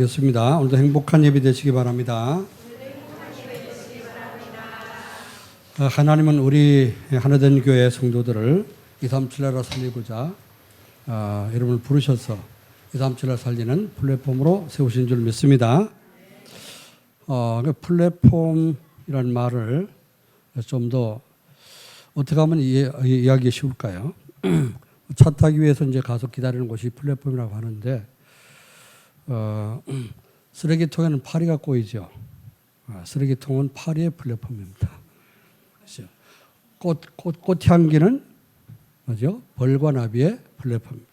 기도하겠습니다. 오늘도 행복한 예배 되시기 바랍니다. 하나님은 우리 하나된 교회 성도들을 237나라 살리고자 여러분을 부르셔서 237나라 살리는 플랫폼으로 세우신 줄 믿습니다. 그 플랫폼이라는 말을 좀 더 어떻게 하면 이해하기 쉬울까요? 차 타기 위해서 이제 가서 기다리는 곳이 플랫폼이라고 하는데, 쓰레기통에는 파리가 꼬이죠. 쓰레기통은 파리의 플랫폼입니다. 그렇죠? 꽃향기는 뭐죠? 벌과 나비의 플랫폼.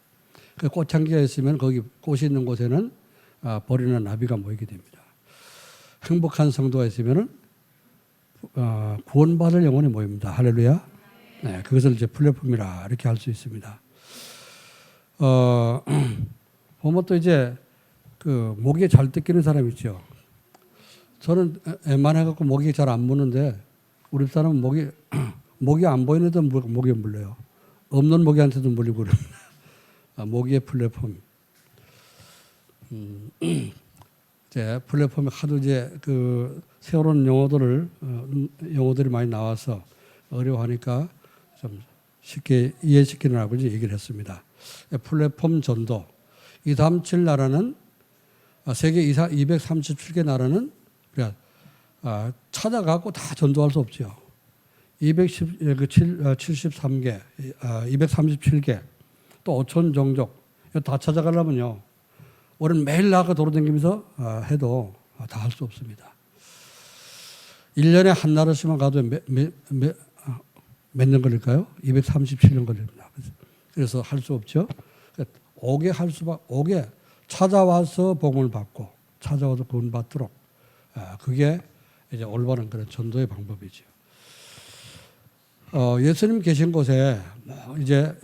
그 꽃향기가 있으면 거기 꽃이 있는 곳에는 벌이나 나비가 모이게 됩니다. 행복한 성도가 있으면은 구원받을 영혼이 모입니다. 할렐루야. 네, 그것을 이제 플랫폼이라 이렇게 할 수 있습니다. 보면 또 이제 그 목이 잘 뜯기는 사람 있죠. 저는 웬만해갖고 목이 잘 안 무는데 우리 사람은 목이 안 보이는데 목이 물려요. 없는 모기한테도 물리고 그럽니다. 모기의 플랫폼. 이제 플랫폼에 하도 이제 그 새로운 용어들이 많이 나와서 어려워하니까 좀 쉽게 이해시키느라고 이제 얘기를 했습니다. 플랫폼 전도. 237 나라는 세계 237개 나라는 찾아가고 다 전도할 수 없죠. 273개, 237개, 또 5천 종족 다 찾아가려면요. 우리는 매일 나가 돌아다니면서 해도 다 할 수 없습니다. 1년에 한 나라씩만 가도 몇 년 걸릴까요? 237년 걸립니다. 그래서 할 수 없죠. 오게 찾아와서 복음을 받고 찾아와서 구원 받도록 그게 이제 올바른 그런 전도의 방법이죠. 예수님 계신 곳에 이제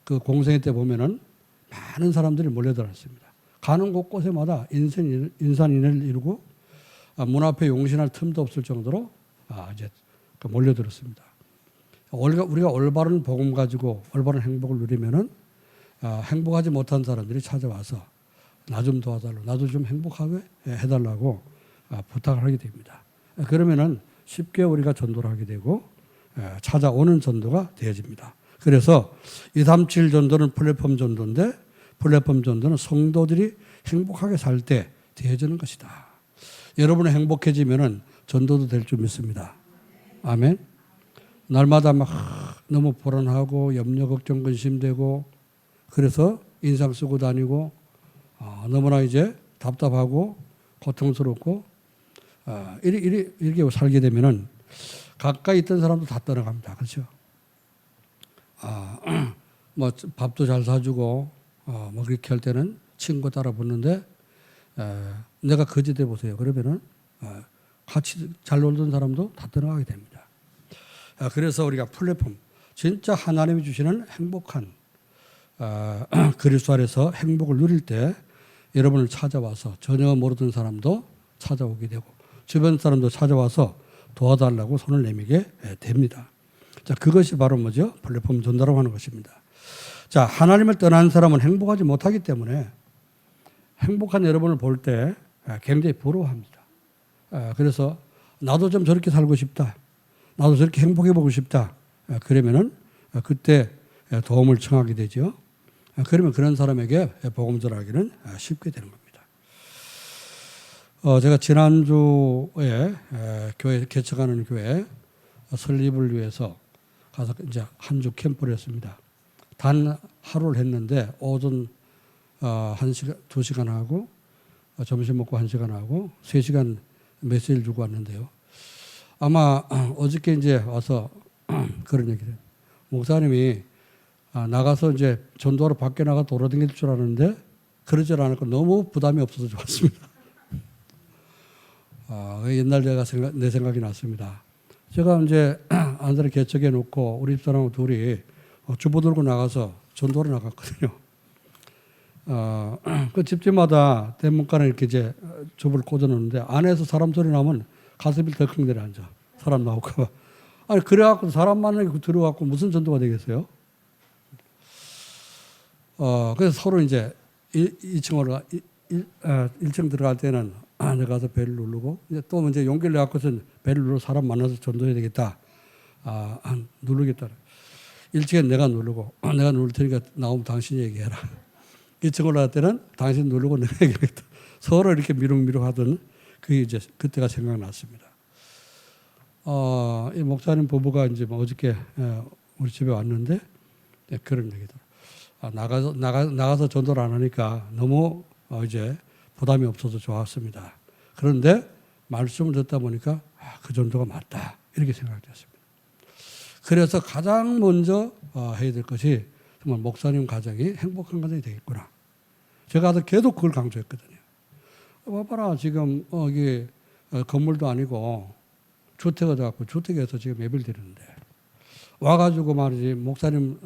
그 공생애 때 보면은 많은 사람들이 몰려들었습니다. 가는 곳곳에마다 인산인해를 이루고 문 앞에 용신할 틈도 없을 정도로 이제 몰려들었습니다. 우리가 올바른 복음 가지고 올바른 행복을 누리면은 행복하지 못한 사람들이 찾아와서 나 좀 도와달라고, 나도 좀 행복하게 해달라고 부탁을 하게 됩니다. 그러면은 쉽게 우리가 전도를 하게 되고 찾아오는 전도가 되어집니다. 그래서 237 전도는 플랫폼 전도인데, 플랫폼 전도는 성도들이 행복하게 살 때 되어지는 것이다. 여러분이 행복해지면은 전도도 될 줄 믿습니다. 아멘. 날마다 막 너무 불안하고 염려, 걱정, 근심되고 그래서 인상 쓰고 다니고 너무나 이제 답답하고 고통스럽고 이렇게 살게 되면은 가까이 있던 사람도 다 떠나갑니다. 그렇죠? 뭐 밥도 잘 사주고 뭐 그렇게 할 때는 친구 따라 붙는데 내가 거지 돼 보세요. 그러면은 같이 잘 놀던 사람도 다 떠나가게 됩니다. 그래서 우리가 플랫폼, 진짜 하나님이 주시는 행복한 그리스도 안에서 행복을 누릴 때 여러분을 찾아와서 전혀 모르던 사람도 찾아오게 되고 주변 사람도 찾아와서 도와달라고 손을 내미게 됩니다. 자, 그것이 바로 뭐죠? 플랫폼 전도라고 하는 것입니다. 자, 하나님을 떠난 사람은 행복하지 못하기 때문에 행복한 여러분을 볼 때 굉장히 부러워합니다. 그래서 나도 좀 저렇게 살고 싶다. 나도 저렇게 행복해 보고 싶다. 그러면은 그때 도움을 청하게 되죠. 그러면 그런 사람에게 복음 전하기는 쉽게 되는 겁니다. 제가 지난주에 교회 개척하는 교회 설립을 위해서 가서 이제 한 주 캠프를 했습니다. 단 하루를 했는데 오전 1시간, 2시간 하고 점심 먹고 1시간 하고 3시간 메시지를 주고 왔는데요. 아마 어저께 이제 와서 그런 얘기를 해요. 목사님이 나가서 이제 전도하러 밖에 나가 돌아다닐 줄 알았는데 그러질 않았고 너무 부담이 없어서 좋았습니다. 옛날 내 생각이 났습니다. 제가 이제 안산에 개척해 놓고 우리 집사람하고 둘이 주부 들고 나가서 전도하러 나갔거든요. 그 집집마다 대문간에 이렇게 이제 주부를 꽂아놓는데 안에서 사람 소리 나면 가슴이 덜컹 내려앉아. 사람 나올까봐. 아니, 그래갖고 사람 많은 게 들어갖고 무슨 전도가 되겠어요? 그래서 서로 이제 1층 1층 들어갈 때는 내가 가서 벨을 누르고 또 이제 용기를 내갖고선 벨을 누르고 사람 만나서 전도해야 되겠다. 누르겠다. 1층에 내가 누르고 내가 누를 테니까 나오면 당신이 얘기해라. 2층 올라갈 때는 당신 누르고 내가 얘기하겠다. 서로 이렇게 미룩미룩 하던 그게 이제 그때가 생각났습니다. 이 목사님 부부가 이제 뭐 어저께 우리 집에 왔는데 그런 얘기들. 나가서 전도를 안 하니까 너무 이제 부담이 없어서 좋았습니다. 그런데 말씀을 듣다 보니까 그 전도가 맞다 이렇게 생각됐습니다. 그래서 가장 먼저 해야 될 것이 정말 목사님 가정이 행복한 가정이 되겠구나. 제가 계속 그걸 강조했거든요. 봐봐라 지금 이게 건물도 아니고 주택을 갖고 주택에서 지금 예배를 드리는데 와가지고 말이지 목사님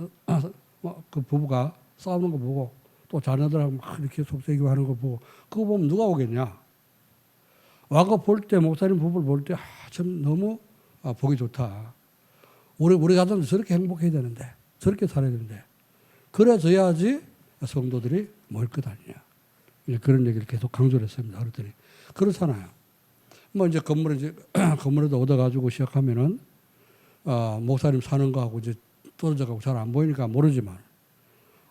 그 부부가 싸우는 거 보고 또 자녀들하고 막 이렇게 속삭이고 하는 거 보고 그거 보면 누가 오겠냐. 와가 볼 때 목사님 부부를 볼 때 참 너무 보기 좋다. 우리 가정도 저렇게 행복해야 되는데 저렇게 살아야 되는데 그래서야지 성도들이 모일 것 아니냐. 그런 얘기를 계속 강조를 했습니다. 그랬더니 그렇잖아요. 뭐 이제 건물에도 얻어가지고 시작하면은 목사님 사는 거하고 이제 떨어져가고 잘 안 보이니까 모르지만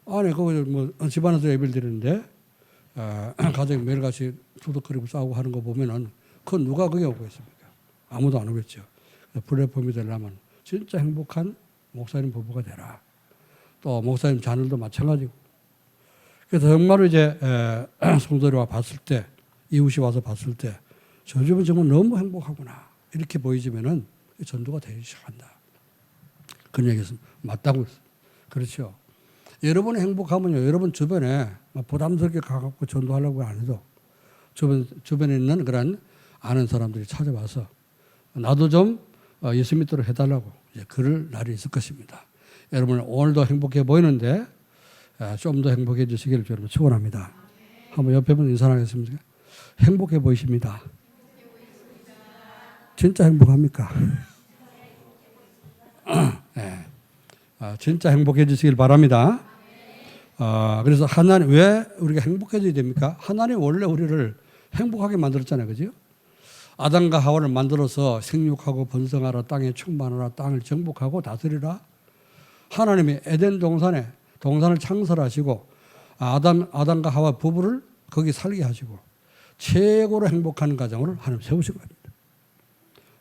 안에 거기 뭐 집안에서 예배를 드리는데 가정이 매일같이 두둑거리고 싸우고 하는 거 보면은 그건 누가 거기 오고 있습니까? 아무도 안 오겠죠. 플랫폼이 되려면 진짜 행복한 목사님 부부가 되라. 또 목사님 자녀도 마찬가지고. 그래서 정말로 이제 성도들이 와 봤을 때 이웃이 와서 봤을 때 저 집은 정말 너무 행복하구나 이렇게 보이지면은 전도가 되기 시작한다. 그런 얘기했습니다. 맞다고 했어요. 그렇죠. 여러분이 행복하면요, 여러분 주변에 부담스럽게 가갖고 전도하려고 안 해도 주변에 있는 그런 아는 사람들이 찾아와서 나도 좀 예수 믿도록 해달라고 그럴 날이 있을 것입니다. 여러분 오늘도 행복해 보이는데 좀 더 행복해 주시기를 여러분 축원합니다. 한번 옆에 분 인사하겠습니까? 행복해 보이십니다. 진짜 행복합니까? 네. 진짜 행복해 주시길 바랍니다. 그래서 하나님 왜 우리가 행복해져야 됩니까? 하나님 원래 우리를 행복하게 만들었잖아요. 그죠? 아담과 하와를 만들어서 생육하고 번성하라 땅에 충만하라 땅을 정복하고 다스리라. 하나님이 에덴 동산을 창설하시고 아담과 하와 부부를 거기 살게 하시고 최고로 행복한 가정을 하나님 세우신 겁니다.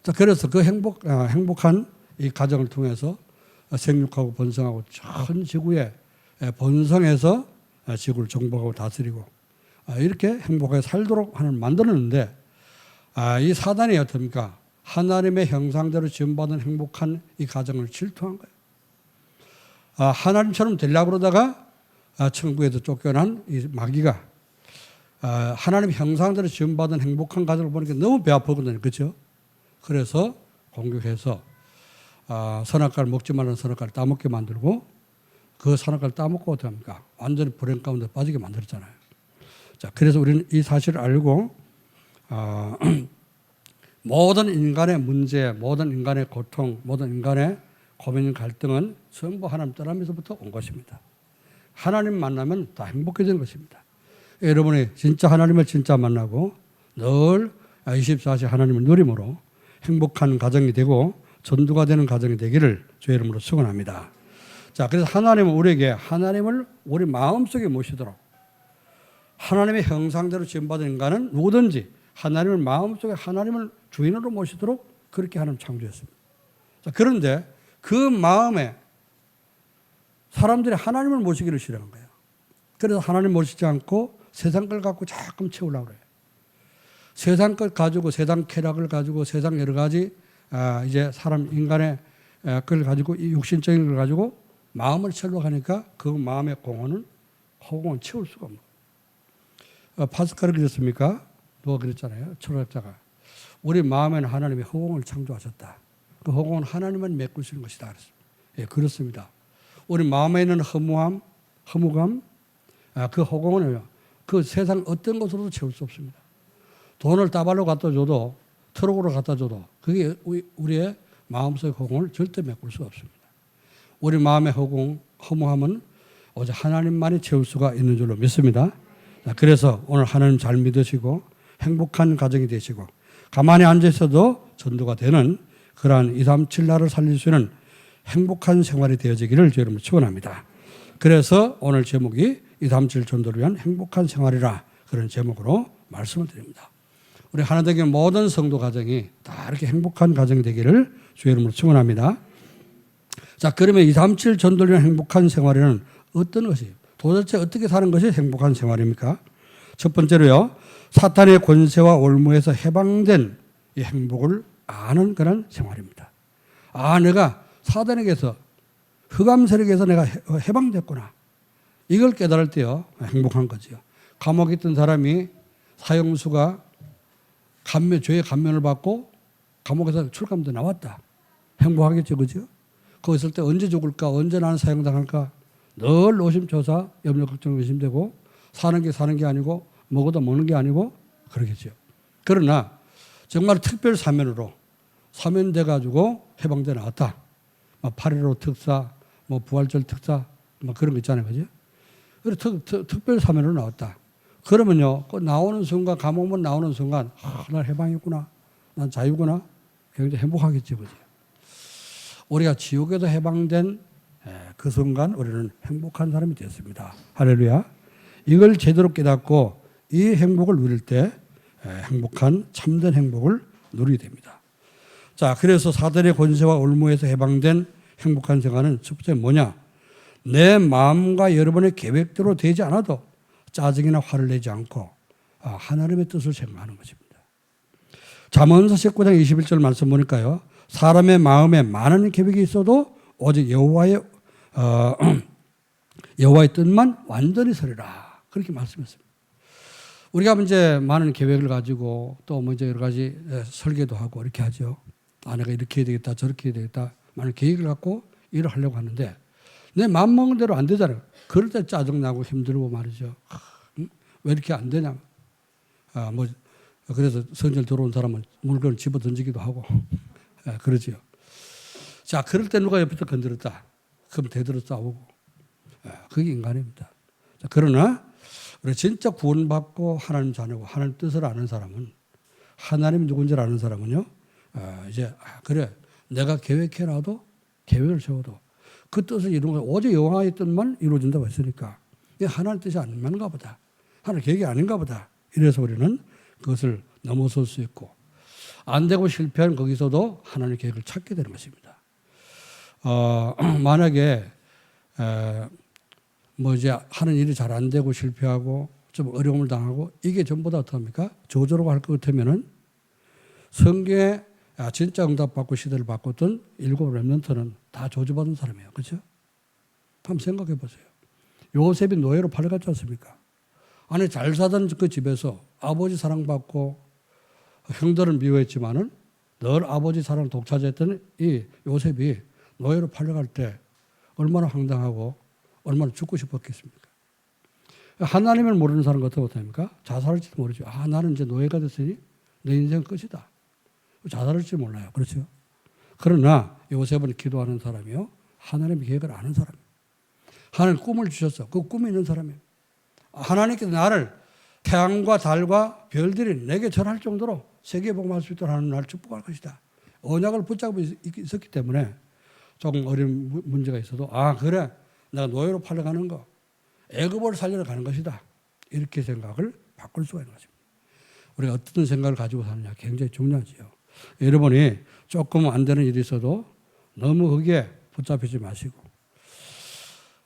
자, 그래서 그 행복한 이 가정을 통해서 생육하고 번성하고 전 지구에 번성해서 지구를 정복하고 다스리고 이렇게 행복하게 살도록 하나님 만들었는데 이 사단이 어떻습니까? 하나님의 형상대로 지음받은 행복한 이 가정을 질투한 거예요. 하나님처럼 되려고 그러다가 천국에서 쫓겨난 이 마귀가 하나님의 형상대로 지음받은 행복한 가정을 보니까 너무 배 아프거든요. 그렇죠? 그래서 공격해서 선악과를 먹지 말라는 선악과를 따먹게 만들고 그 선악과를 따먹고 어떻게 합니까? 완전히 불행 가운데 빠지게 만들었잖아요. 자, 그래서 우리는 이 사실을 알고 모든 인간의 문제, 모든 인간의 고통, 모든 인간의 고민, 갈등은 전부 하나님 떠나면서부터 온 것입니다. 하나님 만나면 다 행복해지는 것입니다. 여러분이 진짜 하나님을 진짜 만나고 늘 24시 하나님을 누림으로 행복한 가정이 되고 전도가 되는 가정이 되기를 주의 이름으로 축원합니다. 자, 그래서 하나님은 우리에게 하나님을 우리 마음속에 모시도록 하나님의 형상대로 지음받은 인간은 누구든지 하나님을 마음속에 하나님을 주인으로 모시도록 그렇게 하나님 창조했습니다. 자, 그런데 그 마음에 사람들이 하나님을 모시기를 싫어한 거예요. 그래서 하나님 모시지 않고 세상 걸 갖고 자꾸 채우려고 그래요. 세상 것 가지고 세상 쾌락을 가지고 세상 여러 가지 이제 사람 인간의 걸 가지고 육신적인 걸 가지고 마음을 채우려고 하니까 그 마음의 허공은 채울 수가 없는 거예요. 파스칼이 그랬습니까? 누가 그랬잖아요. 철학자가 우리 마음에는 하나님의 허공을 창조하셨다. 그 허공은 하나님만 메꾸시는 것이다. 그랬습니다. 예, 그렇습니다. 우리 마음에 있는 허무감, 그 허공은 그 세상 어떤 것으로도 채울 수 없습니다. 돈을 따발로 갖다 줘도 트럭으로 갖다 줘도 그게 우리의 마음속의 허공을 절대 메꿀 수가 없습니다. 우리 마음의 허무함은 오직 하나님만이 채울 수가 있는 줄로 믿습니다. 그래서 오늘 하나님 잘 믿으시고 행복한 가정이 되시고 가만히 앉아 있어도 전도가 되는 그러한 237 나라를 살릴 수 있는 행복한 생활이 되어지기를 저 여러분 축원합니다. 그래서 오늘 제목이 237 전도를 위한 행복한 생활이라 그런 제목으로 말씀을 드립니다. 우리 하나님의 모든 성도 가정이 다 이렇게 행복한 가정이 되기를 주의 이름으로 축원합니다. 자, 그러면 237 전도를 위한 행복한 생활에는 어떤 것이 도대체 어떻게 사는 것이 행복한 생활입니까? 첫 번째로요. 사탄의 권세와 올무에서 해방된 이 행복을 아는 그런 생활입니다. 아, 내가 사단에게서 흑암 세력에서 내가 해방됐구나. 이걸 깨달을 때요. 행복한 거지요. 감옥에 있던 사람이 사형수가 죄의 감면을 받고 감옥에서 출감돼 나왔다. 행복하겠죠. 그죠? 거기 있을 때 언제 죽을까? 언제 나는 사형당할까? 늘 노심초사, 염려, 걱정, 의심되고 사는 게 아니고 먹어도 먹는 게 아니고 그러겠죠. 그러나 정말 특별 사면으로 사면돼 가지고 해방돼 나왔다. 8.15 특사, 부활절 특사, 그런 거 있잖아요. 그죠? 그래서 특별 사면으로 나왔다. 그러면요, 나오는 순간, 감옥문 나오는 순간, 난 해방했구나. 난 자유구나. 굉장히 행복하겠죠. 그죠? 우리가 지옥에서 해방된 그 순간 우리는 행복한 사람이 되었습니다. 할렐루야. 이걸 제대로 깨닫고 이 행복을 누릴 때 행복한 참된 행복을 누리게 됩니다. 자, 그래서 사단의 권세와 올무에서 해방된 행복한 생활은 첫 번째 뭐냐? 내 마음과 여러분의 계획대로 되지 않아도 짜증이나 화를 내지 않고 하나님의 뜻을 생각하는 것입니다. 잠언서 19장 21절 말씀 보니까요. 사람의 마음에 많은 계획이 있어도 오직 여호와의 뜻만 완전히 서리라. 그렇게 말씀했습니다. 우리가 이제 많은 계획을 가지고 또 이제 여러 가지 설계도 하고 이렇게 하죠. 내가 이렇게 해야 되겠다, 저렇게 해야 되겠다. 많은 계획을 갖고 일을 하려고 하는데 내 마음 먹은 대로 안 되잖아요. 그럴 때 짜증나고 힘들고 말이죠. 왜 이렇게 안 되냐. 그래서 성전 들어온 사람은 물건을 집어 던지기도 하고 그러지요. 자, 그럴 때 누가 옆에서 건드렸다. 그럼 대들어 싸우고. 그게 인간입니다. 자, 그러나 우리 진짜 구원받고 하나님 자녀고 하나님 뜻을 아는 사람은 하나님이 누군지를 아는 사람은요. 이제 그래 내가 계획해놔도 계획을 세워도 그 뜻을 이루는 거 오직 여호와의 뜻만 이루어진다고 했으니까 이게 하나님 뜻이 아닌가 보다. 하나님 계획이 아닌가 보다. 이래서 우리는 그것을 넘어설 수 있고 안 되고 실패한 거기서도 하나님의 계획을 찾게 되는 것입니다. 만약에 이제 하는 일이 잘 안 되고 실패하고 좀 어려움을 당하고 이게 전부 다 어떡합니까? 저주라고 할 것 같으면은 성경에 진짜 응답받고 시대를 바꿨던 일곱 렘넌트는 다 저주받은 사람이에요. 그렇죠? 한번 생각해 보세요. 요셉이 노예로 팔려갔지 않습니까? 아니 잘 사던 그 집에서 아버지 사랑받고 형들은 미워했지만은 늘 아버지 사랑을 독차지했던 이 요셉이 노예로 팔려갈 때 얼마나 황당하고 얼마나 죽고 싶었겠습니까? 하나님을 모르는 사람 어떻게 못합니까? 자살할지도 모르죠. 나는 이제 노예가 됐으니 내 인생 끝이다. 자살할지 몰라요. 그렇죠? 그러나 요셉은 기도하는 사람이요. 하나님의 계획을 아는 사람이에요. 하나님 꿈을 주셨어. 그 꿈이 있는 사람이에요. 하나님께서 나를 태양과 달과 별들이 내게 절할 정도로 세계에 복음할 수 있도록 하는 날 축복할 것이다. 언약을 붙잡고 있었기 때문에 조금 어려운 문제가 있어도 그래 내가 노예로 팔려가는 거 애굽을 살려러 가는 것이다. 이렇게 생각을 바꿀 수가 있는 것입니다. 우리가 어떤 생각을 가지고 사느냐 굉장히 중요하지요. 여러분이 조금 안 되는 일이 있어도 너무 거기에 붙잡히지 마시고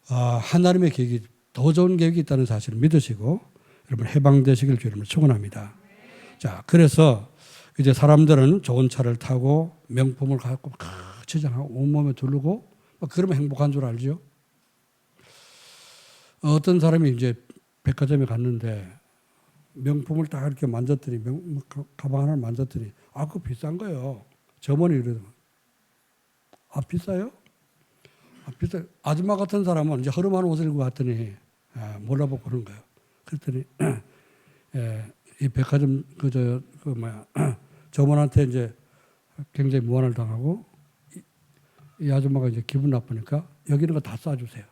하나님의 계획이 더 좋은 계획이 있다는 사실을 믿으시고 여러분 해방되시길 주님을 축원합니다. 자, 그래서 이제 사람들은 좋은 차를 타고 명품을 갖고 치장하고 온몸에 두르고 그러면 행복한 줄 알죠? 어떤 사람이 이제 백화점에 갔는데 명품을 딱 이렇게 만졌더니 가방 하나를 만졌더니 그거 비싼 거예요. 점원이 이러더만 비싸요? 비싸요. 아줌마 같은 사람은 이제 허름한 옷을 입고 갔더니 몰라보고 그런 거예요. 그랬더니 이 백화점 점원한테 이제 굉장히 무안을 당하고 이 아줌마가 이제 기분 나쁘니까 여기 있는 거 다 쏴주세요.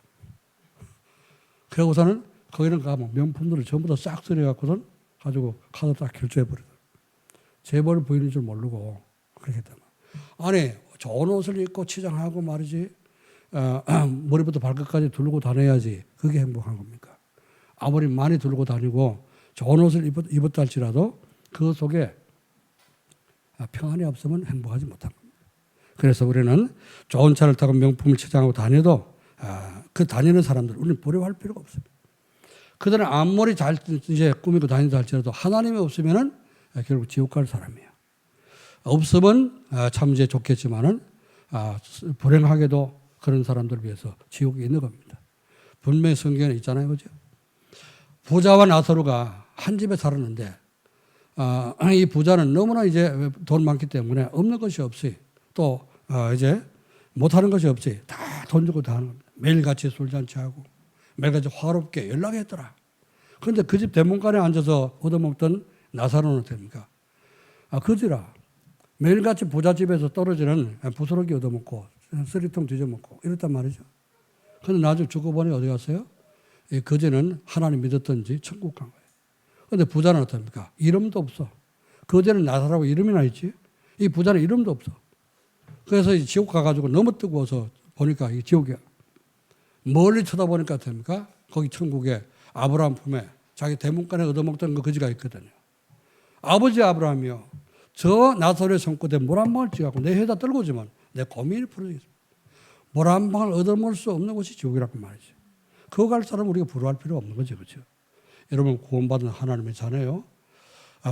그러고서는 거기는 가면 명품들을 전부 다 싹 들여갖고선 가지고 카드 딱 결제해버리더라고요. 재벌 부인인 줄 모르고 그렇게 했단 말이에요. 아니 좋은 옷을 입고 치장하고 말이지 머리부터 발끝까지 두르고 다녀야지 그게 행복한 겁니까? 아무리 많이 두르고 다니고 좋은 옷을 입었다 할지라도 그 속에 평안이 없으면 행복하지 못한 겁니다. 그래서 우리는 좋은 차를 타고 명품을 치장하고 다녀도 그 다니는 사람들 우리는 부러워할 필요가 없습니다. 그들은 아무리 잘 이제 꾸미고 다닌다 할지라도 하나님이 없으면은 결국 지옥 갈 사람이에요. 없으면 참 이제 좋겠지만은 불행하게도 그런 사람들을 위해서 지옥이 있는 겁니다. 분명히 성경에 있잖아요, 그죠? 부자와 나사로가 한 집에 살았는데 이 부자는 너무나 이제 돈 많기 때문에 없는 것이 없이 또 이제 못하는 것이 없이 다 돈 주고 다 하는 겁니다. 매일같이 술잔치하고 매일같이 화롭게 연락했더라. 그런데 그 집 대문간에 앉아서 얻어먹던 나사로는 됩니까? 그지라. 매일같이 부잣집에서 떨어지는 부스러기 얻어먹고 쓰리통 뒤져먹고 이랬단 말이죠. 그런데 나중에 죽고 보니 어디 갔어요? 이 거제는 하나님 믿었던지 천국 간 거예요. 그런데 부자는 어떻습니까? 이름도 없어. 거제는 나사라고 이름이나 있지. 이 부자는 이름도 없어. 그래서 이 지옥 가가지고 너무 뜨거워서 보니까 이 지옥이야. 멀리 쳐다보니까 어떻습니까? 거기 천국에 아브라함 품에 자기 대문간에 얻어먹던 그 거지가 있거든요. 아버지 아브라함이요. 저 나사로의 손끝에 물 한 방울 찍어갖고 내 혀에다 떨고지만 내 고민을 풀어주겠습니다. 물 한 방울 얻어먹을 수 없는 곳이 지옥이라고 말이죠. 그거 갈 사람은 우리가 부러워할 필요 없는 거죠. 그렇죠? 여러분 구원받은 하나님의 자녀요.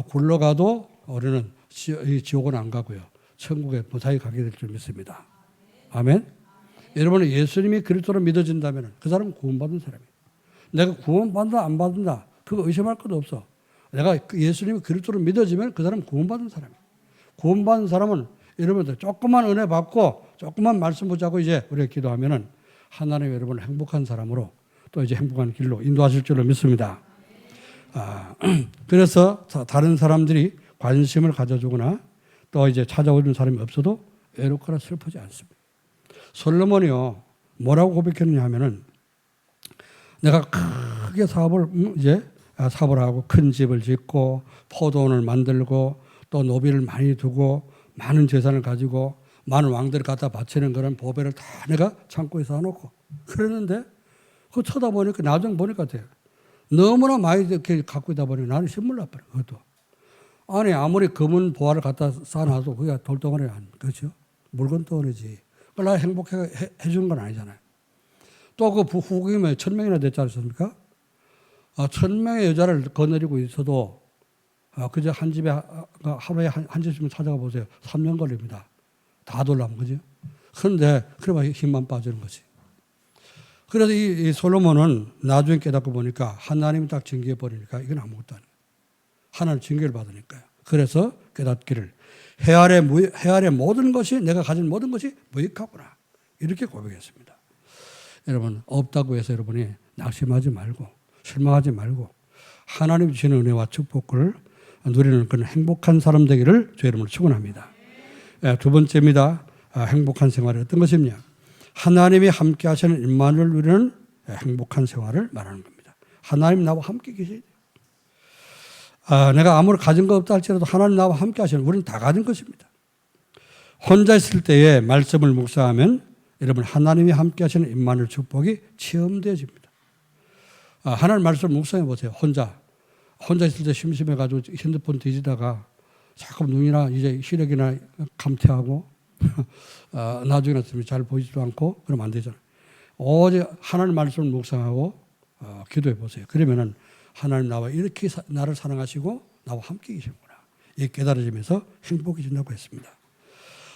굴러가도 우리는 지옥은 안 가고요. 천국에 무사히 가게 될 줄 믿습니다. 아멘. 여러분은 예수님이 그리스도로 믿어진다면 그 사람은 구원받은 사람이에요. 내가 구원받는다 안 받는다 그거 의심할 것도 없어. 내가 예수님이 그리스도로 믿어지면 그 사람은 구원받은 사람이에요. 구원받은 사람은 여러분들 조금만 은혜 받고 조금만 말씀 붙잡고 이제 우리가 기도하면은 하나님 여러분을 행복한 사람으로 또 이제 행복한 길로 인도하실 줄로 믿습니다. 그래서 다른 사람들이 관심을 가져주거나 또 이제 찾아오는 사람이 없어도 외롭거나 슬프지 않습니다. 솔로몬이요 뭐라고 고백했느냐 하면은 내가 크게 사업을 하고 큰 집을 짓고 포도원을 만들고 또 노비를 많이 두고 많은 재산을 가지고 많은 왕들을 갖다 바치는 그런 보배를 다 내가 창고에 쌓아놓고 그랬는데 그거 쳐다보니까 나중에 보니까 돼요. 너무나 많이 이렇게 갖고 있다 보니까 나는 신물 나빠요. 그것도. 아니 아무리 금은 보화를 갖다 쌓아놔도 그게 돌덩어리 안 그렇죠? 물건 덩어리지. 그걸 나 행복해 해주는 건 아니잖아요. 또 그 후국이면 1000명이나 됐지 않습니까? 1000명의 여자를 거느리고 있어도 그저 한 집에 하루에 한 집쯤 찾아가 보세요. 3년 걸립니다. 다 돌라면 그죠? 그런데 그래봐 힘만 빠지는 거지. 그래서 이 솔로몬은 나중에 깨닫고 보니까 하나님이 딱 징계해 버리니까 이건 아무것도 아니에요. 하나님 징계를 받으니까요. 그래서 깨닫기를 해 아래 모든 것이 내가 가진 모든 것이 무익하구나. 이렇게 고백했습니다. 여러분 없다고 해서 여러분이 낙심하지 말고 실망하지 말고 하나님 주시는 은혜와 축복을 누리는 그런 행복한 사람 되기를 주의 이름으로 축원합니다. 두 번째입니다. 행복한 생활이 어떤 것이냐? 하나님이 함께 하시는 임마누엘 누리는 행복한 생활을 말하는 겁니다. 하나님 나와 함께 계셔야 돼요. 내가 아무리 가진 거 없다 할지라도 하나님 나와 함께 하시는 우리는 다 가진 것입니다. 혼자 있을 때에 말씀을 묵상하면 여러분 하나님이 함께 하시는 임마누엘 축복이 체험되어집니다. 하나님 말씀을 묵상해 보세요. 혼자 있을 때 심심해가지고 핸드폰 뒤지다가 자꾸 눈이나 이제 시력이나 감퇴하고 나중에 잘 보이지도 않고 그러면 안 되잖아요. 오직 하나님 말씀을 묵상하고 기도해 보세요. 그러면은 하나님 나와 이렇게 나를 사랑하시고 나와 함께 계시구나. 이 깨달아지면서 행복해진다고 했습니다.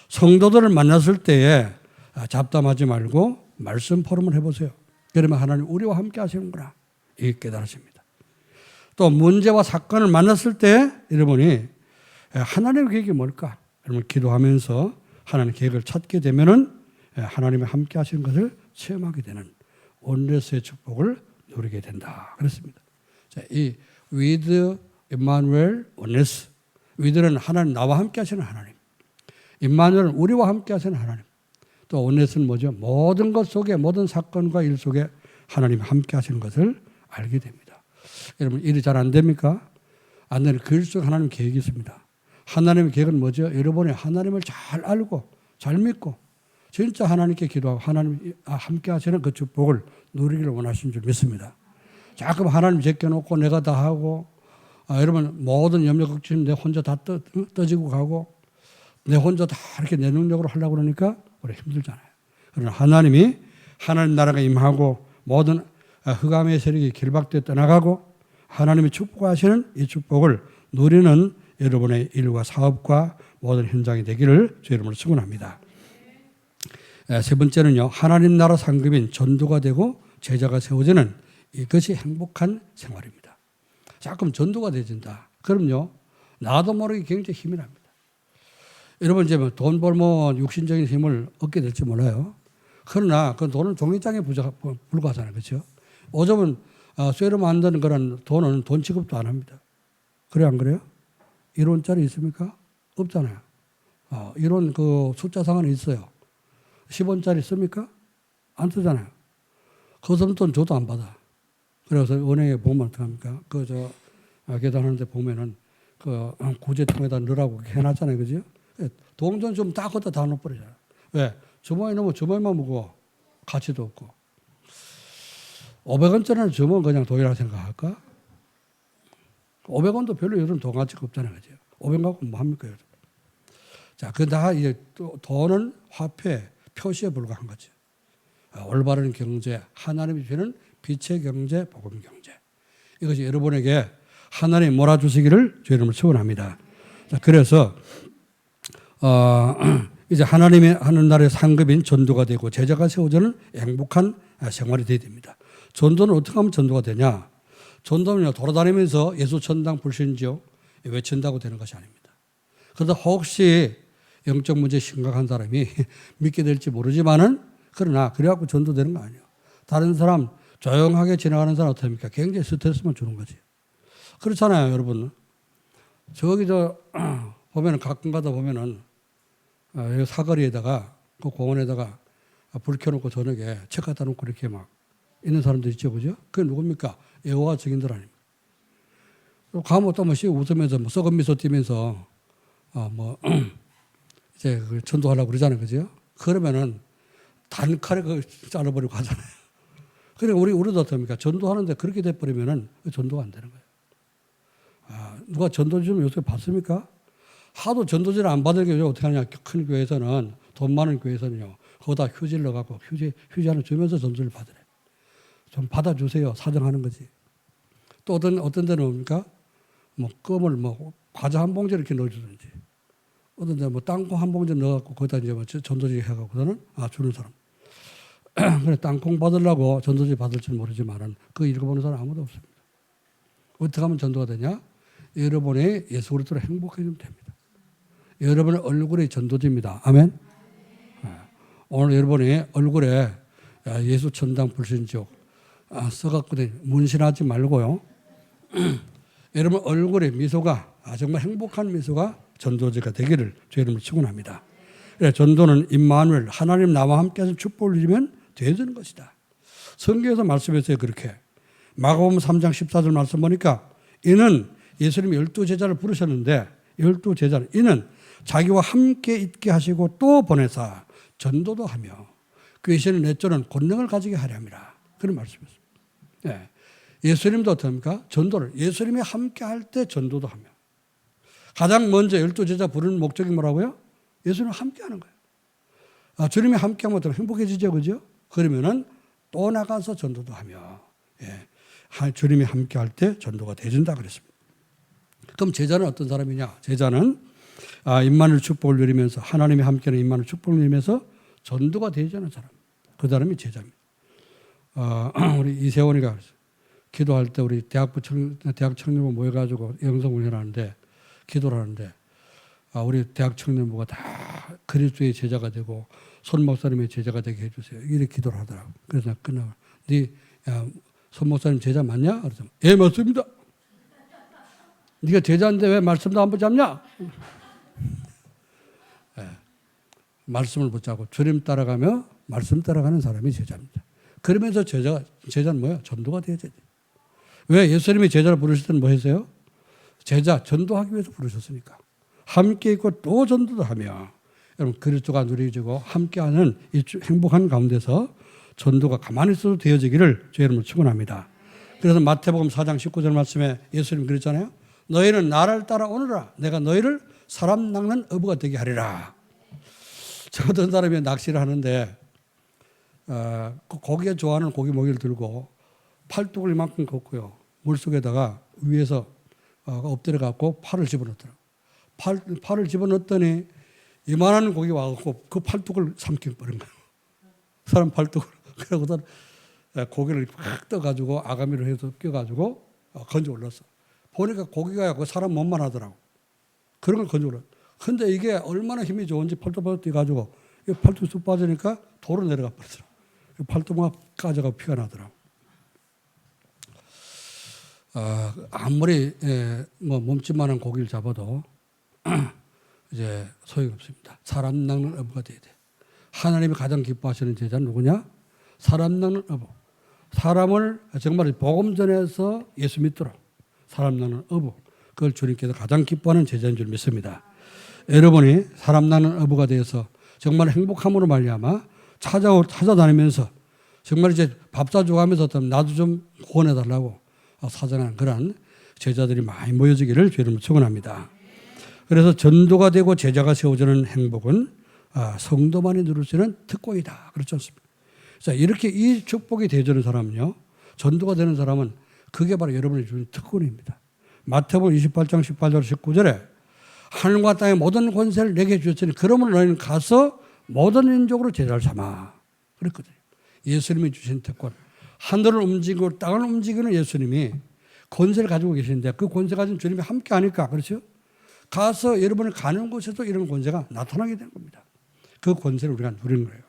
성도들을 만났을 때에 잡담하지 말고 말씀 포럼을 해보세요. 그러면 하나님 우리와 함께 하시는구나. 이게 깨달아집니다. 또 문제와 사건을 만났을 때 여러분이 하나님의 계획이 뭘까? 여러분 기도하면서 하나님의 계획을 찾게 되면은 하나님이 함께 하시는 것을 체험하게 되는 온레스의 축복을 누리게 된다. 그렇습니다. 자, 이 with Emmanuel oneness. with는 하나님 나와 함께 하시는 하나님. 임마누엘은 우리와 함께 하시는 하나님. 또 oneness는 뭐죠? 모든 것 속에 모든 사건과 일 속에 하나님이 함께 하시는 것을 알게 됩니다. 여러분 일이 잘 안 됩니까? 안 되는 그 일 속 하나님 계획이 있습니다. 하나님의 계획은 뭐죠? 여러분이 하나님을 잘 알고 잘 믿고 진짜 하나님께 기도하고 하나님 함께 하시는 그 축복을 누리기를 원하시는 줄 믿습니다. 자꾸 하나님 제껴놓고 내가 다 하고 여러분 모든 염려 걱정 내 혼자 다 떠지고 가고 내 혼자 다 이렇게 내 능력으로 하려고 그러니까 우리 힘들잖아요. 그러나 하나님이 하나님 나라가 임하고 모든 흑암의 세력이 결박되어 떠나가고 하나님이 축복하시는 이 축복을 누리는 여러분의 일과 사업과 모든 현장이 되기를 주 이름으로 축원합니다. 세 번째는요. 하나님 나라 상급인 전도가 되고 제자가 세워지는 이것이 행복한 생활입니다. 자꾸 전도가 되진다. 그럼요. 나도 모르게 굉장히 힘이 납니다. 여러분 이제 돈 벌면 육신적인 힘을 얻게 될지 몰라요. 그러나 그 돈은 종이장에 불과하잖아요. 그렇죠? 오줌은 쇠로 만드는 그런 돈은 돈 취급도 안 합니다. 그래 안 그래요? 1원짜리 있습니까? 없잖아요. 1원 그 숫자상은 있어요. 10원짜리 씁니까? 안 쓰잖아요. 그 돈 줘도 안 받아. 그래서 은행에 보면 어떡합니까? 계산하는데 보면은 그 구제통에다 넣으라고 해놨잖아요. 그죠? 동전 좀 다 걷다 다 넣어버리잖아요. 왜? 주머니 넣으면 주머니만 무거워. 가치도 없고. 500원짜리는 주면 그냥 돈이라고 생각할까? 500원도 별로 요즘 돈 가치가 없잖아요. 그죠? 500원 갖고 뭐 합니까? 요즘? 자, 그 다 이제 돈은 화폐, 표시에 불과한 거죠. 올바른 경제, 하나님이 주시는 빛의 경제, 복음 경제. 이것이 여러분에게 하나님이 몰아주시기를 주 이름으로 축원합니다. 자, 그래서 이제 하나님의 하늘나라의 상급인 전도가 되고 제자가 세워지는 행복한 생활이 되어야 됩니다. 전도는 어떻게 하면 전도가 되냐? 전도는요, 돌아다니면서 예수 천당 불신지옥 외친다고 되는 것이 아닙니다. 그러다 혹시 영적 문제 심각한 사람이 믿게 될지 모르지만은 그러나 그래갖고 전도되는 거 아니에요. 다른 사람 조용하게 지나가는 사람 어떻습니까? 굉장히 스트레스만 주는 거지. 그렇잖아요, 여러분. 저기 보면은 가끔 가다 보면은 사거리에다가 그 공원에다가 불 켜놓고 저녁에 책 갖다 놓고 이렇게 막 있는 사람들 있죠, 그죠? 그게 누굽니까? 여호와 증인들 아닙니까? 가면 또 웃으면서 썩은 미소 띠면서 이제 전도하려고 그러잖아요, 그죠? 그러면은 단칼에 그걸 잘라버리고 가잖아요. 그러니까 우리도 어떻습니까? 전도하는데 그렇게 돼버리면은 전도가 안 되는 거예요. 누가 전도지 좀 요새 봤습니까? 하도 전도지를 안 받는 게 어떻게 하냐. 큰 교회에서는, 돈 많은 교회에서는요, 거기다 휴지를 넣어갖고 휴지 하나 주면서 전도를 받으래. 좀 받아주세요. 사정하는 거지. 또 어떤 데는 뭡니까? 껌을 과자 한 봉지 이렇게 넣어주든지. 어떤 데는 땅콩 한 봉지 넣어갖고 거기다 이제 전도지 해갖고서는 주는 사람. 그래, 땅콩 받으려고 전도지 받을 줄 모르지만은 그거 읽어보는 사람 아무도 없습니다. 어떻게 하면 전도가 되냐? 여러분의 예수 그리스도로 행복해지면 됩니다. 여러분의 얼굴이 전도지입니다. 아멘. 오늘 여러분의 얼굴에 예수 천당 불신지옥 써갖고 문신하지 말고요. 여러분 얼굴에 미소가 정말 행복한 미소가 전도지가 되기를 주 이름으로 축원합니다. 전도는 임마누엘 하나님 나와 함께하신 축복을 누리면 되는 것이다. 성경에서 말씀했어요. 그렇게 마가복음 3장 14절 말씀 보니까 이는 예수님이 12제자를 부르셨는데 12제자는 이는 자기와 함께 있게 하시고 또 보내사 전도도 하며 귀신을 내쫓는 권능을 가지게 하려 함이라. 그런 말씀이었습니다. 네. 예수님도 어떻습니까? 전도를 예수님이 함께 할 때 전도도 하며 가장 먼저 12제자 부르는 목적이 뭐라고요? 예수님과 함께 하는 거예요. 주님이 함께 하면 더 행복해지죠. 그죠? 그러면은 또 나가서 전도도 하며 주님이 함께 할 때 전도가 되준다 그랬습니다. 그럼 제자는 어떤 사람이냐? 제자는 임마누엘 축복을 누리면서 하나님이 함께하는 임마누엘 축복을 누리면서 전도가 되자는 사람. 그 사람이 제자입니다. 우리 이세원이가 기도할 때 우리 대학 청년부 모여가지고 영성훈련하는데 기도를 하는데 우리 대학 청년부가 다 그리스도의 제자가 되고 손 목사님의 제자가 되게 해주세요. 이렇게 기도를 하더라고. 그래서 끝나고 손 목사님 제자 맞냐? 그래서 예 맞습니다. 네가 제자인데 왜 말씀도 안 붙잡냐? 말씀을 붙잡고 주님 따라가며 말씀 따라가는 사람이 제자입니다. 그러면서 제자는 뭐야? 전도가 되어야 돼. 왜 예수님이 제자를 부르실 때는 뭐 했어요? 제자 전도하기 위해서 부르셨으니까. 함께 있고 또 전도도 하며 여러분 그리스도가 누려지고 함께하는 이 행복한 가운데서 전도가 가만히 있어도 되어지기를 주의 이름으로 축원합니다. 그래서 마태복음 4장 19절 말씀에 예수님 그랬잖아요. 너희는 나를 따라오너라. 내가 너희를 사람 낚는 어부가 되게 하리라. 저 어떤 사람이 낚시를 하는데 고기가 좋아하는 고기 모기를 들고 팔뚝을 이만큼 걷고요. 물속에다가 위에서 엎드려 갖고 팔을 집어넣더라고요. 팔을 집어넣었더니 이만한 고기 와갖고 그 팔뚝을 삼켜버린 거예요. 사람 팔뚝을. 그러고서 고기를 확 떠가지고 아가미로 해서 껴가지고 건져 올랐어. 보니까 고기가 그 사람 몸만 하더라고. 그런 걸 건져 올랐어. 근데 이게 얼마나 힘이 좋은지 팔뚝 뛰어가지고 팔뚝 쑥 빠지니까 도로 내려가 버리더라고. 팔뚝만 까져가 피가 나더라고. 아무리 뭐 몸집만한 고기를 잡아도 이제 소용이 없습니다. 사람 낚는 어부가 돼야 돼. 하나님이 가장 기뻐하시는 제자는 누구냐? 사람 낚는 어부. 사람을 정말 복음 전해서 예수 믿도록 사람 낚는 어부. 그걸 주님께서 가장 기뻐하는 제자인 줄 믿습니다. 여러분이 사람 낚는 어부가 되어서 정말 행복함으로 말미암아 찾아다니면서 정말 이제 밥 사주고 하면서 나도 좀 구원해달라고 사정하는 그런 제자들이 많이 모여지기를 주님으로 축원합니다. 그래서 전도가 되고 제자가 세워지는 행복은 성도만이 누릴 수 있는 특권이다. 그렇지 않습니까? 자, 이렇게 이 축복이 되어지는 사람은요, 전도가 되는 사람은 그게 바로 여러분이 주는 특권입니다. 마태복음 28장 18절 19절에 하늘과 땅의 모든 권세를 내게 주셨으니 그러므로 너희는 가서 모든 민족으로 제자를 삼아. 그랬거든요. 예수님이 주신 특권. 하늘을 움직이고 땅을 움직이는 예수님이 권세를 가지고 계시는데 그 권세 가진 주님이 함께 하니까 그렇죠? 가서 여러분이 가는 곳에도 이런 권세가 나타나게 된 겁니다. 그 권세를 우리가 누리는 거예요.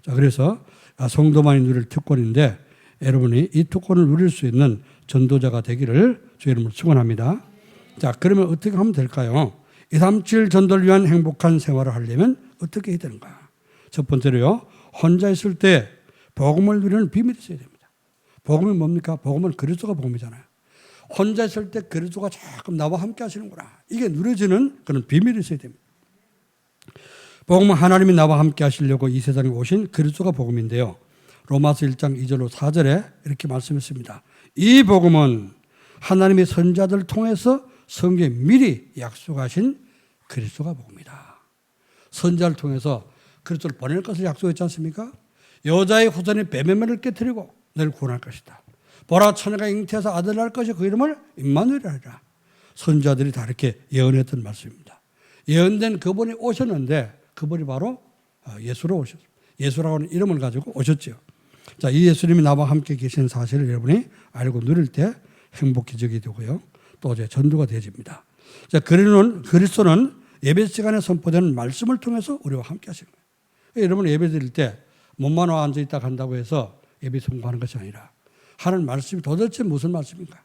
자, 그래서 성도만이 누릴 특권인데 여러분이 이 특권을 누릴 수 있는 전도자가 되기를 주의 이름으로 축원합니다. 자, 그러면 어떻게 하면 될까요? 237 전도를 위한 행복한 생활을 하려면 어떻게 해야 되는가? 첫 번째로요, 혼자 있을 때 복음을 누리는 비밀이 있어야 됩니다. 복음이 뭡니까? 복음은 그리스도가 복음이잖아요. 혼자 있을 때 그리스도가 조금 나와 함께 하시는구나. 이게 누려지는 그런 비밀이 있어야 됩니다. 복음은 하나님이 나와 함께 하시려고 이 세상에 오신 그리스도가 복음인데요. 로마서 1장 2절로 4절에 이렇게 말씀했습니다. 이 복음은 하나님의 선자들을 통해서 성경에 미리 약속하신 그리스도가 복음이다. 선자를 통해서 그리스도를 보낼 것을 약속했지 않습니까? 여자의 후손이 뱀의 깨뜨리고 너를 구원할 것이다. 보라 처녀가 잉태해서 아들 낳을 것이 그 이름을 임마누엘이라 하리라. 선자들이 다 이렇게 예언했던 말씀입니다. 예언된 그분이 오셨는데 그분이 바로 예수로 오셨습니다. 예수라고 하는 이름을 가지고 오셨죠. 자, 이 예수님이 나와 함께 계시는 사실을 여러분이 알고 누릴 때 행복해지게 되고요. 또 이제 전도가 되어집니다. 자, 그리스도는 예배 시간에 선포되는 말씀을 통해서 우리와 함께 하시는 거예요. 여러분 예배 드릴 때 몸만 와 앉아 있다 간다고 해서 예배 성공하는 것이 아니라 하는 말씀이 도대체 무슨 말씀인가?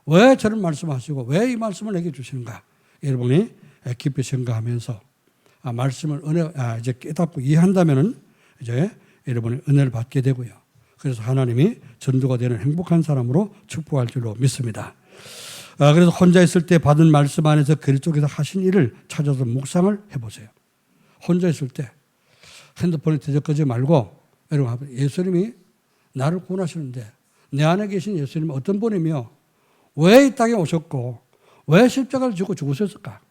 왜 저런 말씀하시고 왜 이 말씀을 내게 주시는가? 여러분이 깊이 생각하면서 말씀을 이제 깨닫고 이해한다면은 이제 여러분이 은혜를 받게 되고요. 그래서 하나님이 전도가 되는 행복한 사람으로 축복할 줄로 믿습니다. 그래서 혼자 있을 때 받은 말씀 안에서 그리스도께서 하신 일을 찾아서 묵상을 해보세요. 혼자 있을 때 핸드폰에 뒤적거지 말고 여러분 예수님이 나를 구원하시는데 내 안에 계신 예수님은 어떤 분이며 왜 이 땅에 오셨고 왜 십자가를 지고 죽으셨을까?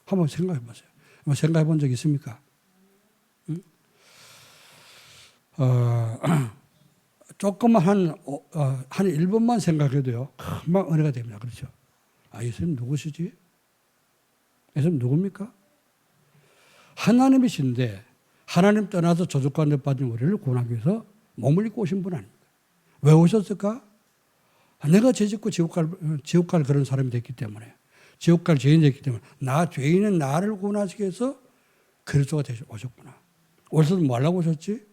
한번 생각해 보세요. 한번 생각해 본 적 있습니까? 응? 조금만 한 1분만 생각해도요. 금방 은혜가 됩니다. 그렇죠? 예수님 누구시지? 예수님 누굽니까? 하나님이신데 하나님 떠나서 저주가운데 빠진 우리를 구원하기 위해서 몸을 입고 오신 분 아닙니까? 왜 오셨을까? 내가 죄짓고 지옥 갈 그런 사람이 됐기 때문에 지옥 갈 죄인이 됐기 때문에 죄인은 나를 구원하시기 위해서 그리스도가 오셨구나. 오셔서 뭐 하려고 오셨지?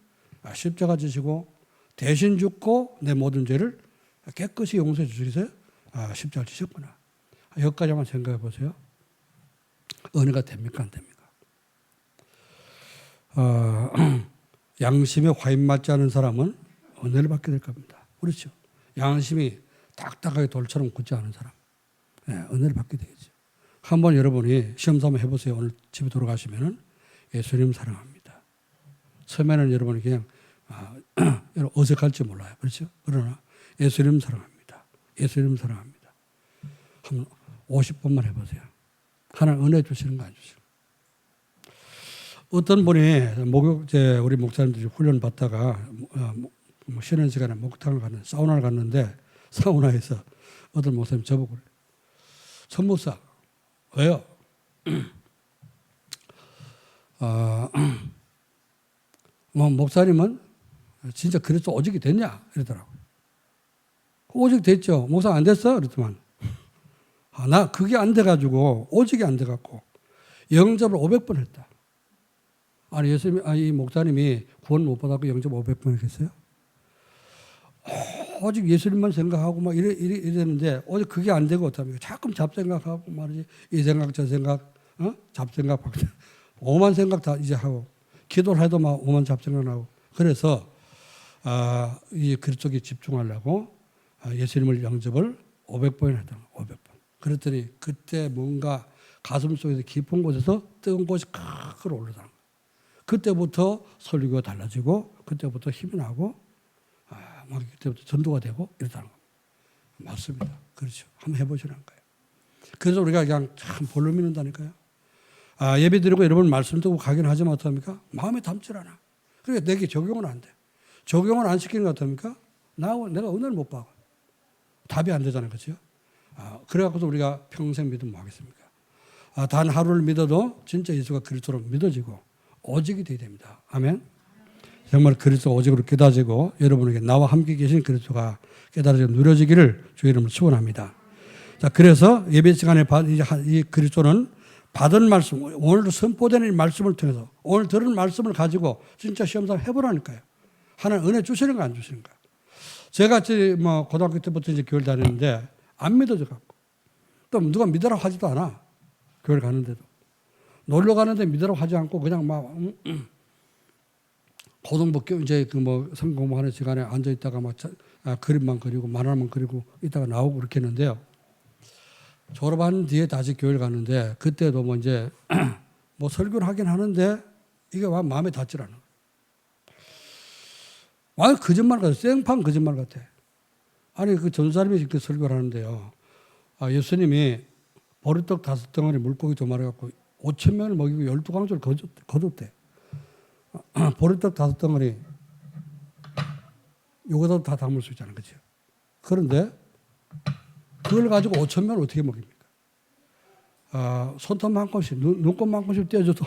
십자가 지시고 대신 죽고 내 모든 죄를 깨끗이 용서해 주시기 위해서 십자가를 지셨구나. 여기까지 한번 생각해 보세요. 은혜가 됩니까? 안 됩니까? 양심에 화인 맞지 않은 사람은 은혜를 받게 될 겁니다. 그렇죠? 양심이 딱딱하게 돌처럼 굳지 않은 사람. 예, 은혜를 받게 되겠죠. 한번 여러분이 시험 삼아 해보세요. 오늘 집에 돌아가시면은 예수님 사랑합니다. 처음에는 여러분이 그냥 어색할지 몰라요. 그렇죠? 그러나 예수님 사랑합니다. 예수님 사랑합니다. 한번 50번만 해보세요. 하나님 은혜 주시는 거 안 주시는 거. 어떤 분이 우리 목사님들이 훈련 받다가 쉬는 시간에 목욕탕을 갔는데 사우나를 갔는데 사우나에서 어떤 목사님 저보고 그래요. 선목사 왜요? 목사님은 진짜 그리스도 오직이 됐냐? 이러더라고요. 오직 됐죠. 목사 안 됐어? 그랬더만 나 그게 안 돼가지고 오직이 안 돼갖고 영접을 500번 했다. 아니 이 목사님이 구원 못 받았고 영접 500번 했겠어요? 오직 예수님만 생각하고 막 이랬는데 오직 그게 안 되고 어떡합니까? 자꾸 잡생각하고 말이지 이 생각 저 생각 잡생각 오만 생각 다 이제 하고 기도를 해도 막 오만 잡생각 나고 그래서 이 그쪽에 집중하려고 예수님을 영접을 500번이나 했다. 500번. 그랬더니 그때 뭔가 가슴 속에서 깊은 곳에서 뜨거운 곳이 크게 올라가는 거예요. 그때부터 설교가 달라지고 그때부터 힘이 나고 막 그때부터 전도가 되고 이러다는 겁니다. 맞습니다. 그렇죠. 한번 해보시라는 거예요. 그래서 우리가 그냥 참 볼로 믿는다니까요. 예배 드리고 여러분 말씀 듣고 가긴 하지만 어떡합니까? 마음에 담질 않아. 그러니까 내게 적용은 안 돼. 적용을 안 시키는 것 어떡합니까? 내가 은혜를 못 받아. 답이 안 되잖아요. 그렇죠? 그래갖고서 우리가 평생 믿으면 뭐 하겠습니까? 단 하루를 믿어도 진짜 예수가 그리스도로 믿어지고 오직이 되어야 됩니다. 아멘. 정말 그리스도가 오직으로 깨달아지고 여러분에게 나와 함께 계신 그리스도가 깨달아지고 누려지기를 주의 이름으로 축원합니다. 자, 그래서 예배 시간에 이 그리스도는 받은 말씀, 오늘도 선포되는 말씀을 통해서 오늘 들은 말씀을 가지고 진짜 시험삼아 해보라니까요. 하나님 은혜 주시는 거 안 주시는 거. 제가 고등학교 때부터 이제 교회를 다녔는데 안 믿어져 갖고 또 누가 믿으라고 하지도 않아. 교회를 가는데도 놀러 가는데 믿으라고 하지 않고 그냥 막 고등부 이제 성경 공부하는 시간에 앉아 있다가 막 그림만 그리고 만화만 그리고 있다가 나오고 그렇게 했는데요. 졸업한 뒤에 다시 교회를 갔는데 그때도 이제 설교를 하긴 하는데 이게 마음에 닿질 않아. 거짓말 같아. 생판 거짓말 같아. 아니 그 전사님이 이렇게 설교를 하는데요. 예수님이 보리떡 5덩어리 물고기 2마리 갖고 5,000명을 먹이고 12광주를 거뒀대. 보리떡 5덩어리 요거도 다 담을 수 있잖아요. 그렇죠? 그런데 그걸 가지고 5,000명을 어떻게 먹입니까? 손톱만큼씩 눈곱만큼씩 떼어줘도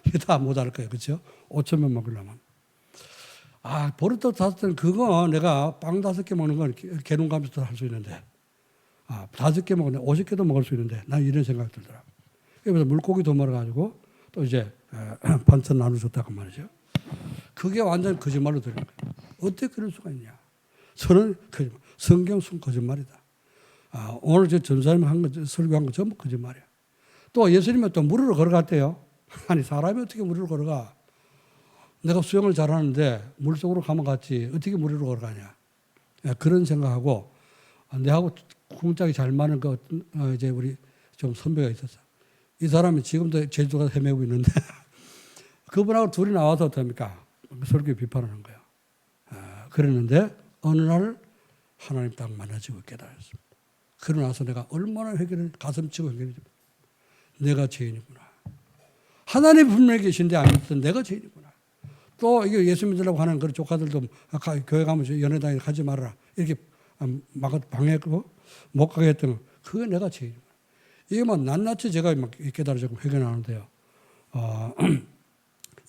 이게 다 모자랄 거예요. 그렇죠? 5,000명 먹으려면. 보리떡 5덩어리 그거 내가 빵 5개 먹는 건 개눈 감면서 할 수 있는데 5개 먹는데 50개도 먹을 수 있는데 난 이런 생각이 들더라고요. 그래서 물고기 2마리 가지고 또 이제 반찬 나눠줬다고 말이죠. 그게 완전 거짓말로 들은 거예요. 어떻게 그럴 수가 있냐. 저는 성경 순 거짓말이다. 오늘 저 전사님 한 거, 설교한 거 전부 거짓말이야. 또 예수님은 또 무리로 걸어갔대요. 아니 사람이 어떻게 무리로 걸어가. 내가 수영을 잘하는데 물속으로 가면 갔지 어떻게 무리로 걸어가냐. 그런 생각하고 내하고 궁짝이 잘 맞는 이제 우리 좀 선배가 있었어. 이 사람이 지금도 제주도가 헤매고 있는데 그분하고 둘이 나와서 어떡합니까? 설교 비판하는 거예요. 그랬는데 어느 날 하나님 딱 만나지고 깨달았습니다. 그러고 나서 내가 얼마나 가슴 치고 회개했지. 내가 죄인이구나. 하나님 분명히 계신데 안 믿던 내가 죄인이구나. 또 이게 예수 믿으려고 하는 그런 조카들도 교회 가면 연애 다니고 가지 말아라. 이렇게 막 방해하고 못 가게 했던 거. 그게 내가 죄인이구나. 이게 낱낱이 제가 막 깨달아지고 회개하는데요.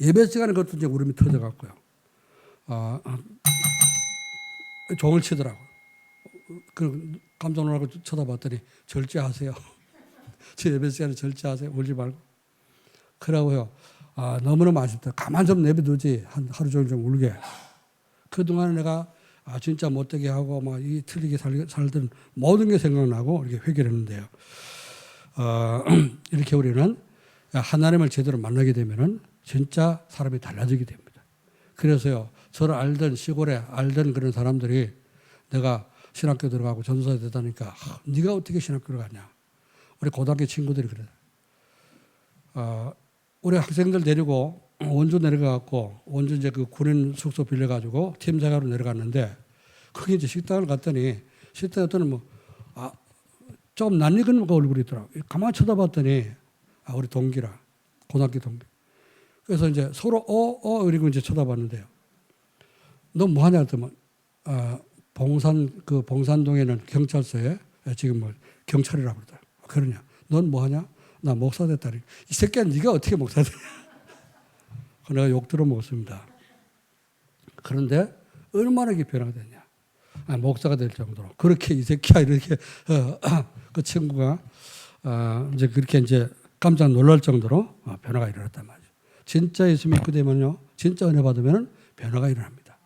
예배 시간에 그것도 이제 울음이 터져갖고요. 종을 치더라고. 깜짝 놀라고 쳐다봤더니 절제하세요. 제 예배 시간에 절제하세요. 울지 말고. 그러고요. 너무너무 아쉽다. 가만 좀 내버려두지. 하루 종일 좀 울게. 그동안 내가 진짜 못되게 하고 이 틀리게 살던 모든 게 생각나고 이렇게 회개를 했는데요. 이렇게 우리는 하나님을 제대로 만나게 되면은 진짜 사람이 달라지게 됩니다. 그래서요, 저를 알던 시골에 알던 그런 사람들이 내가 신학교 들어가고 전도사 되다니까 네가 어떻게 신학교를 가냐. 우리 고등학교 친구들이 그래. 우리 학생들 데리고 원주 내려가갖고 원주 이제 그 군인 숙소 빌려가지고 팀 생활로 내려갔는데 거기 이제 식당을 갔더니 식당에 어떤 좀 낯익은 얼굴이 있더라고. 가만히 쳐다봤더니 우리 동기라 고등학교 동기. 그래서 이제 서로 그리고 이제 쳐다봤는데요. 너 뭐 하냐 했더니 봉산동에는 경찰서에 지금 뭐 경찰이라고 그러더라고. 그러냐? 넌 뭐 하냐? 나 목사 됐다니. 이 새끼야 네가 어떻게 목사 되냐? 내가 욕 들어 먹었습니다. 그런데 얼마나 이게 변화가 됐냐? 목사가 될 정도로 그렇게 이 새끼야 이렇게 그 친구가 이제 그렇게 이제 깜짝 놀랄 정도로 변화가 일어났단 말이죠. 진짜 예수 믿고 되면요, 진짜 은혜 받으면 변화가 일어납니다.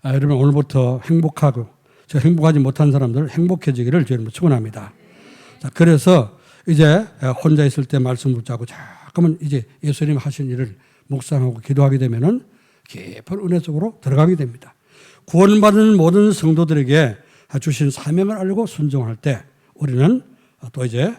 여러분 오늘부터 행복하고 저 행복하지 못한 사람들 행복해지기를 주님으로 축원합니다. 자, 그래서 이제 혼자 있을 때 말씀 붙잡고 자꾸만 이제 예수님 하신 일을 묵상하고 기도하게 되면은 깊은 은혜 속으로 들어가게 됩니다. 구원받은 모든 성도들에게 주신 사명을 알고 순종할 때 우리는 또 이제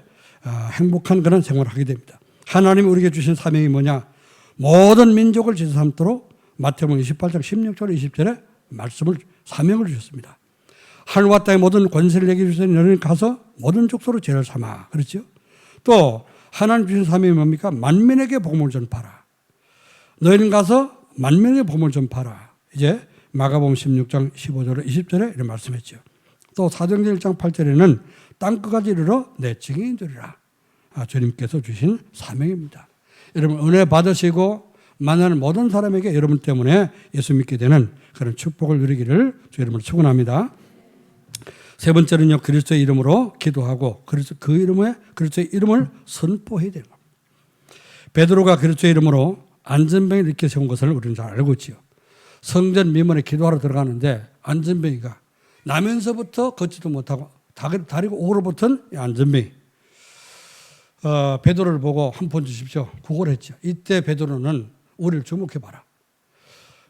행복한 그런 생활을 하게 됩니다. 하나님이 우리에게 주신 사명이 뭐냐? 모든 민족을 지도 삼도록 마태복음 28장 16절 20절에 말씀을 사명을 주셨습니다. 하늘과 땅의 모든 권세를 내게 주신 너희는 가서 모든 족속으로 죄를 삼아. 그렇죠? 또 하나님 주신 사명이 뭡니까? 만민에게 복음을 전파하라. 너희는 가서 만민에게 복음을 전파하라. 이제 마가복음 16장 15절에 20절에 이런 말씀했죠. 또 사도행전 1장 8절에는 땅끝까지 이르러 내 증인이 되리라. 주님께서 주신 사명입니다. 여러분 은혜 받으시고 만나는 모든 사람에게 여러분 때문에 예수 믿게 되는 그런 축복을 누리기를 주 여러분을 축원합니다. 세 번째는요, 그리스도의 이름으로 기도하고 그리스도의 이름을 선포해야 되는 겁니다. 베드로가 그리스도의 이름으로 안전병을 일으켜 세운 것을 우리는 잘 알고 있지요. 성전 미문에 기도하러 들어가는데 안전병이가 나면서부터 걷지도 못하고 다리가 오그러 붙은 안전병이 베드로를 보고 한 번 주십시오. 구걸을 했죠. 이때 베드로는 우리를 주목해봐라.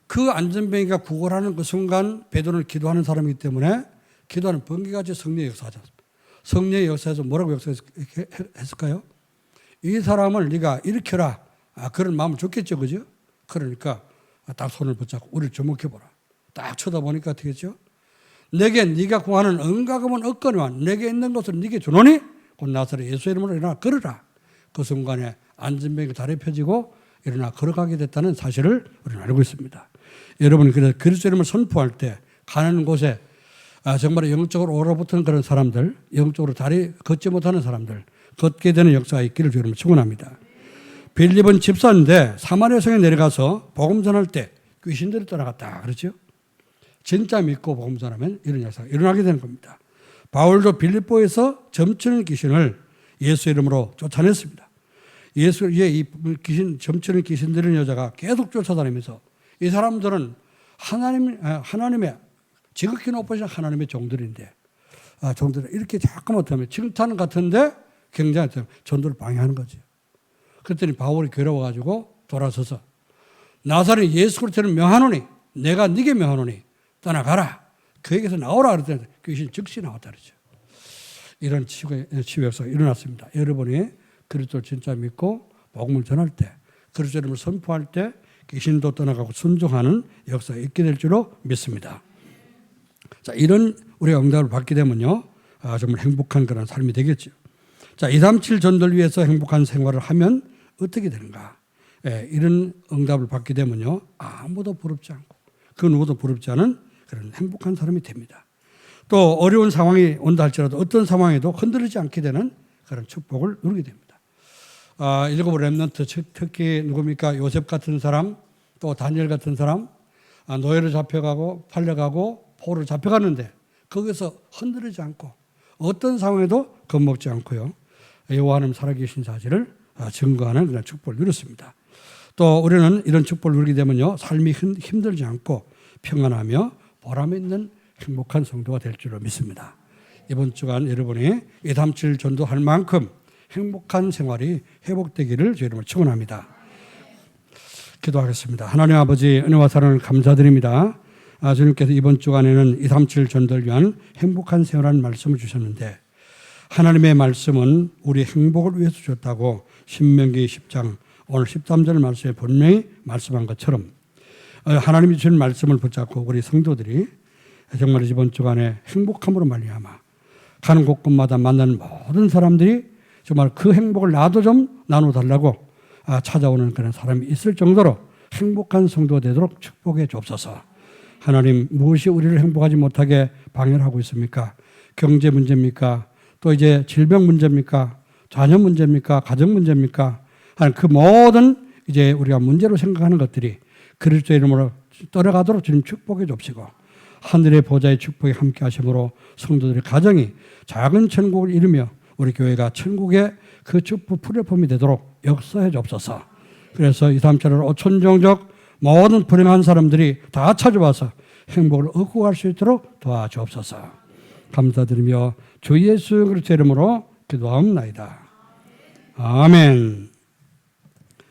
그 안전병이가 구걸하는 그 순간 베드로는 기도하는 사람이기 때문에 기도하는 번개같이 성령의 역사하지 않습니다. 성령의 역사에서 뭐라고 역사했을까요? 이 사람을 네가 일으켜라. 그런 마음을 줬겠죠. 그죠? 그러니까 딱 손을 붙잡고 우리를 주목해보라. 딱 쳐다보니까 어떻게 했죠? 내게 네가 구하는 은가금은 없거니와 내게 있는 것을 네게 주노니 곧 나사렛 예수의 이름으로 일어나 걸으라. 그 순간에 안전병이 다리 펴지고 일어나 걸어가게 됐다는 사실을 우리는 알고 있습니다. 여러분 그래서 그리스도 이름을 선포할 때 가는 곳에 정말 영적으로 얼어붙은 그런 사람들, 영적으로 다리 걷지 못하는 사람들 걷게 되는 역사가 있기를 여러분 축원합니다. 빌립은 집사인데 사마리아 성에 내려가서 복음 전할 때 귀신들이 따라갔다. 그렇죠? 진짜 믿고 복음 전하면 이런 역사가 일어나게 되는 겁니다. 바울도 빌립보에서 점치는 귀신을 예수 이름으로 쫓아냈습니다. 예수의 이 귀신, 점치는 귀신 들인 여자가 계속 쫓아다니면서 이 사람들은 하나님의 지극히 높으신 하나님의 종들인데 종들이 이렇게 자꾸만 하면 칭찬 같은데 굉장히 전도를 방해하는 거죠. 그랬더니 바울이 괴로워가지고 돌아서서 나사렛 예수 그리스도를 명하노니 내가 네게 명하노니 떠나가라. 그에게서 나오라 그랬더니 귀신 즉시 나왔다 그러죠. 이런 치유 역사가 일어났습니다. 여러분이 그리스도를 진짜 믿고 복음을 전할 때 그리스도 이름을 선포할 때 귀신도 떠나가고 순종하는 역사가 있게 될 줄로 믿습니다. 자, 이런 우리가 응답을 받게 되면요, 정말 행복한 그런 삶이 되겠죠. 자, 237 전도를 위해서 행복한 생활을 하면 어떻게 되는가? 이런 응답을 받게 되면요, 아무도 부럽지 않고 그 누구도 부럽지 않은 그런 행복한 사람이 됩니다. 또 어려운 상황이 온다 할지라도 어떤 상황에도 흔들리지 않게 되는 그런 축복을 누리게 됩니다. 일곱 렘넌트 특히 누굽니까? 요셉 같은 사람, 또 다니엘 같은 사람, 노예로 잡혀가고 팔려가고 포로 잡혀갔는데 거기서 흔들리지 않고 어떤 상황에도 겁먹지 않고요, 여호와 하나님 살아계신 사실을 증거하는 그런 축복을 누렸습니다. 또 우리는 이런 축복을 누리게 되면요, 삶이 힘들지 않고 평안하며 보람 있는 행복한 성도가 될 줄로 믿습니다. 이번 주간 여러분이 237 전도할 만큼 행복한 생활이 회복되기를 주 이름으로 축원합니다. 기도하겠습니다. 하나님 아버지 은혜와 사랑을 감사드립니다. 주님께서 이번 주간에는 237 전도를 위한 행복한 생활하는 말씀을 주셨는데 하나님의 말씀은 우리 행복을 위해서 주셨다고 신명기 10장 오늘 13절 말씀에 분명히 말씀한 것처럼 하나님이 주신 말씀을 붙잡고 우리 성도들이 정말 이번 주간에 행복함으로 말미암아 가는 곳곳마다 만나는 모든 사람들이 정말 그 행복을 나도 좀 나눠달라고 찾아오는 그런 사람이 있을 정도로 행복한 성도가 되도록 축복해 주옵소서. 하나님, 무엇이 우리를 행복하지 못하게 방해를 하고 있습니까? 경제 문제입니까? 또 이제 질병 문제입니까? 자녀 문제입니까? 가정 문제입니까? 하는 그 모든 이제 우리가 문제로 생각하는 것들이 그리스도의 이름으로 떠나가도록 주님 축복해 주옵시고 하늘의 보좌의 축복이 함께 하심으로 성도들의 가정이 작은 천국을 이루며 우리 교회가 천국의 그 축복 플랫폼이 되도록 역사해 주옵소서. 그래서 237을 5천 종족 모든 불행한 사람들이 다 찾아와서 행복을 얻고 갈 수 있도록 도와주옵소서. 감사드리며 주 예수 그리스도의 이름으로 기도하옵나이다. 아멘.